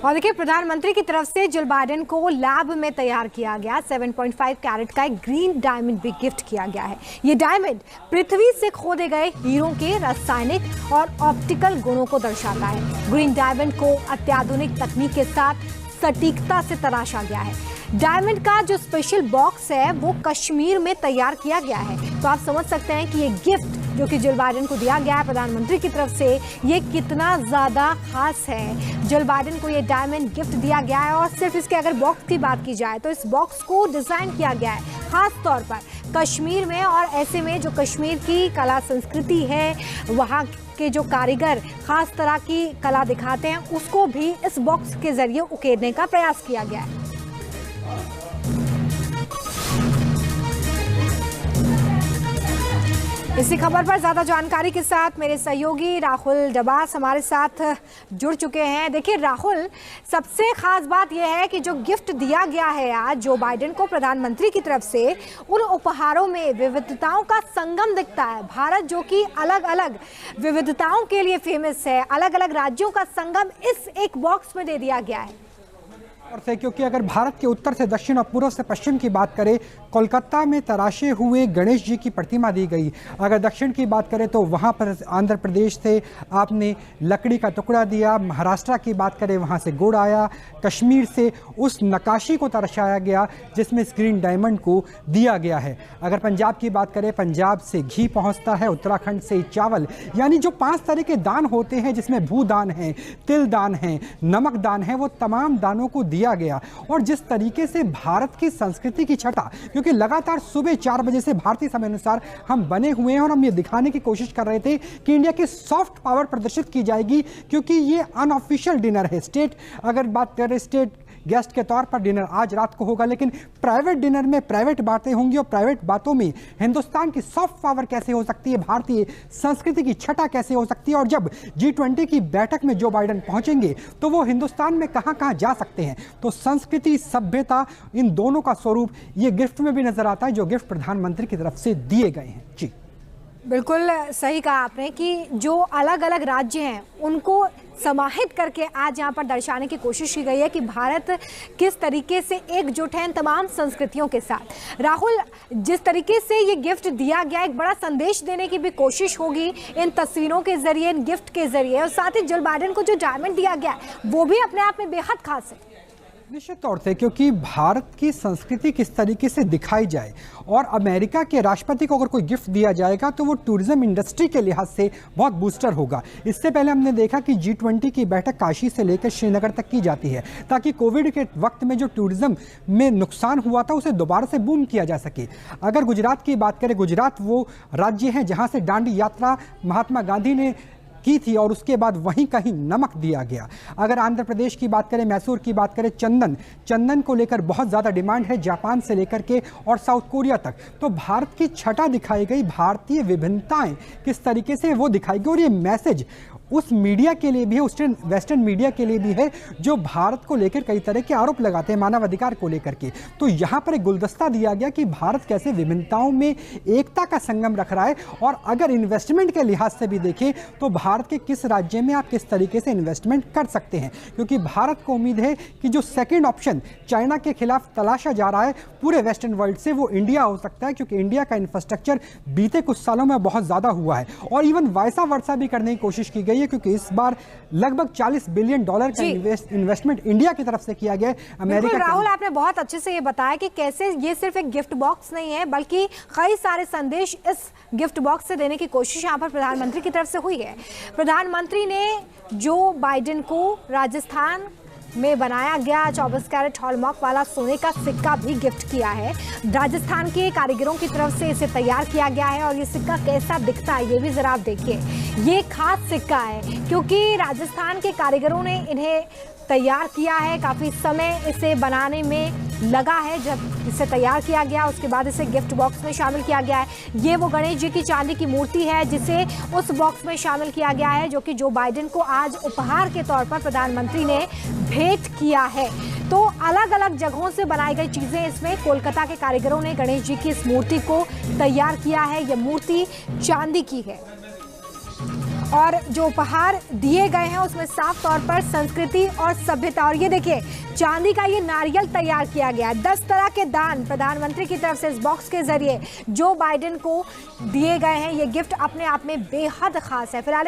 और देखिए, प्रधानमंत्री की तरफ से जिल बाइडेन को लैब में तैयार किया गया 7.5 कैरेट का एक ग्रीन डायमंड भी गिफ्ट किया गया है। ये डायमंड पृथ्वी से खोदे गए हीरों के रासायनिक और ऑप्टिकल गुणों को दर्शाता है। ग्रीन डायमंड को अत्याधुनिक तकनीक के साथ सटीकता से तराशा गया है। डायमंड का जो स्पेशल बॉक्स है वो कश्मीर में तैयार किया गया है। तो आप समझ सकते हैं कि ये गिफ्ट जो कि जिल बाइडेन को दिया गया है प्रधानमंत्री की तरफ से, ये कितना ज़्यादा खास है। जिल बाइडेन को ये डायमंड गिफ्ट दिया गया है और सिर्फ इसके अगर बॉक्स की बात की जाए तो इस बॉक्स को डिज़ाइन किया गया है खास तौर पर कश्मीर में, और ऐसे में जो कश्मीर की कला संस्कृति है, वहाँ के जो कारीगर खास तरह की कला दिखाते हैं, उसको भी इस बॉक्स के जरिए उकेरने का प्रयास किया गया है। इसी खबर पर ज्यादा जानकारी के साथ मेरे सहयोगी राहुल डबास हमारे साथ जुड़ चुके हैं। देखिए राहुल, सबसे खास बात यह है कि जो गिफ्ट दिया गया है आज जो बाइडेन को प्रधानमंत्री की तरफ से, उन उपहारों में विविधताओं का संगम दिखता है। भारत जो कि अलग अलग विविधताओं के लिए फेमस है, अलग अलग राज्यों का संगम इस एक बॉक्स में दे दिया गया है। से क्योंकि अगर भारत के उत्तर से दक्षिण और पूर्व से पश्चिम की बात करें, कोलकाता में तराशे हुए गणेश जी की प्रतिमा दी गई। अगर दक्षिण की बात करें तो वहां पर आंध्र प्रदेश से आपने लकड़ी का टुकड़ा दिया, महाराष्ट्र की बात करें वहां से गुड़ आया, कश्मीर से उस नक्काशी को दर्शाया गया जिसमें स्क्रीन डायमंड को दिया गया है। अगर पंजाब की बात करें, पंजाब से घी पहुंचता है, उत्तराखंड से चावल, यानी जो 5 तरह के दान होते हैं जिसमें भूदान है, तिल दान है, नमक दान है, वो तमाम दानों को दिया गया। और जिस तरीके से भारत की संस्कृति की छटा, क्योंकि लगातार सुबह 4 बजे से भारतीय समय अनुसार हम बने हुए हैं और हम ये दिखाने की कोशिश कर रहे थे कि इंडिया की सॉफ्ट पावर प्रदर्शित की जाएगी, क्योंकि ये अनऑफिशियल डिनर है। स्टेट अगर बात करें, स्टेट गेस्ट के तौर पर डिनर आज रात को होगा, लेकिन प्राइवेट डिनर में प्राइवेट बातें होंगी और प्राइवेट बातों में हिंदुस्तान की सॉफ्ट पावर कैसे हो सकती है, भारतीय संस्कृति की छटा कैसे हो सकती है, और जब G20 की बैठक में जो बाइडेन पहुंचेंगे तो वो हिंदुस्तान में कहां कहां जा सकते हैं। तो संस्कृति, सभ्यता, इन दोनों का स्वरूप ये गिफ्ट में भी नजर आता है जो गिफ्ट प्रधानमंत्री की तरफ से दिए गए हैं। जी बिल्कुल सही कहा आपने कि जो अलग अलग राज्य हैं उनको समाहित करके आज यहाँ पर दर्शाने की कोशिश की गई है कि भारत किस तरीके से एकजुट है इन तमाम संस्कृतियों के साथ। राहुल, जिस तरीके से ये गिफ्ट दिया गया, एक बड़ा संदेश देने की भी कोशिश होगी इन तस्वीरों के जरिए, इन गिफ्ट के जरिए, और साथ ही जिल बाइडेन को जो डायमंड दिया गया वो भी अपने आप में बेहद खास है। निश्चित तौर से, क्योंकि भारत की संस्कृति किस तरीके से दिखाई जाए, और अमेरिका के राष्ट्रपति को अगर कोई गिफ्ट दिया जाएगा तो वो टूरिज्म इंडस्ट्री के लिहाज से बहुत बूस्टर होगा। इससे पहले हमने देखा कि G20 की बैठक काशी से लेकर श्रीनगर तक की जाती है ताकि कोविड के वक्त में जो टूरिज्म में नुकसान हुआ था उसे दोबारा से बूम किया जा सके। अगर गुजरात की बात करें, गुजरात वो राज्य है जहाँ से दांडी यात्रा महात्मा गांधी ने की थी और उसके बाद वहीं कहीं नमक दिया गया। अगर आंध्र प्रदेश की बात करें, मैसूर की बात करें, चंदन को लेकर बहुत ज़्यादा डिमांड है, जापान से लेकर के और साउथ कोरिया तक। तो भारत की छटा दिखाई गई, भारतीय विभिन्नताएं किस तरीके से वो दिखाई गई, और ये मैसेज उस मीडिया के लिए भी है, वेस्टर्न मीडिया के लिए भी है जो भारत को लेकर कई तरह के आरोप लगाते हैं मानवाधिकार को लेकर के। तो यहाँ पर एक गुलदस्ता दिया गया कि भारत कैसे विभिन्नताओं में एकता का संगम रख रहा है। और अगर इन्वेस्टमेंट के लिहाज से भी देखें तो भारत के किस राज्य में आप किस तरीके से इन्वेस्टमेंट कर सकते हैं, क्योंकि भारत को उम्मीद है कि जो सेकेंड ऑप्शन चाइना के खिलाफ तलाशा जा रहा है पूरे वेस्टर्न वर्ल्ड से, वो इंडिया हो सकता है, क्योंकि इंडिया का इंफ्रास्ट्रक्चर बीते कुछ सालों में बहुत ज़्यादा हुआ है। और इवन वैसा वर्षा भी करने की कोशिश की गई है, क्योंकि इस बार लगभग $40 बिलियन का इन्वेस्टमेंट इंडिया की तरफ से किया गया है। अमेरिका। राहुल, आपने बहुत अच्छे से ये बताया कि कैसे ये सिर्फ एक गिफ्ट बॉक्स नहीं है बल्कि कई सारे संदेश इस गिफ्ट बॉक्स से देने की कोशिश यहाँ पर प्रधानमंत्री की तरफ से हुई है। प्रधानमंत्री ने जो बाइडेन को राजस्थान में बनाया गया 24 कैरेट हॉलमार्क वाला सोने का सिक्का भी गिफ्ट किया है। राजस्थान के कारीगरों की तरफ से इसे तैयार किया गया है और ये सिक्का कैसा दिखता है ये भी जरा आप देखिए। ये खास सिक्का है क्योंकि राजस्थान के कारीगरों ने इन्हें तैयार किया है, काफ़ी समय इसे बनाने में लगा है। जब इसे तैयार किया गया उसके बाद इसे गिफ्ट बॉक्स में शामिल किया गया है। ये वो गणेश जी की चांदी की मूर्ति है जिसे उस बॉक्स में शामिल किया गया है जो कि जो बाइडेन को आज उपहार के तौर पर प्रधानमंत्री ने भेंट किया है। तो अलग अलग जगहों से बनाई गई चीज़ें, इसमें कोलकाता के कारीगरों ने गणेश जी की इस मूर्ति को तैयार किया है। यह मूर्ति चांदी की है। और जो उपहार दिए गए हैं उसमें साफ तौर पर संस्कृति और सभ्यता, और ये देखिए चांदी का ये नारियल तैयार किया गया है। 10 तरह के दान प्रधानमंत्री की तरफ से इस बॉक्स के जरिए जो बाइडेन को दिए गए हैं। ये गिफ्ट अपने आप में बेहद खास है। फिलहाल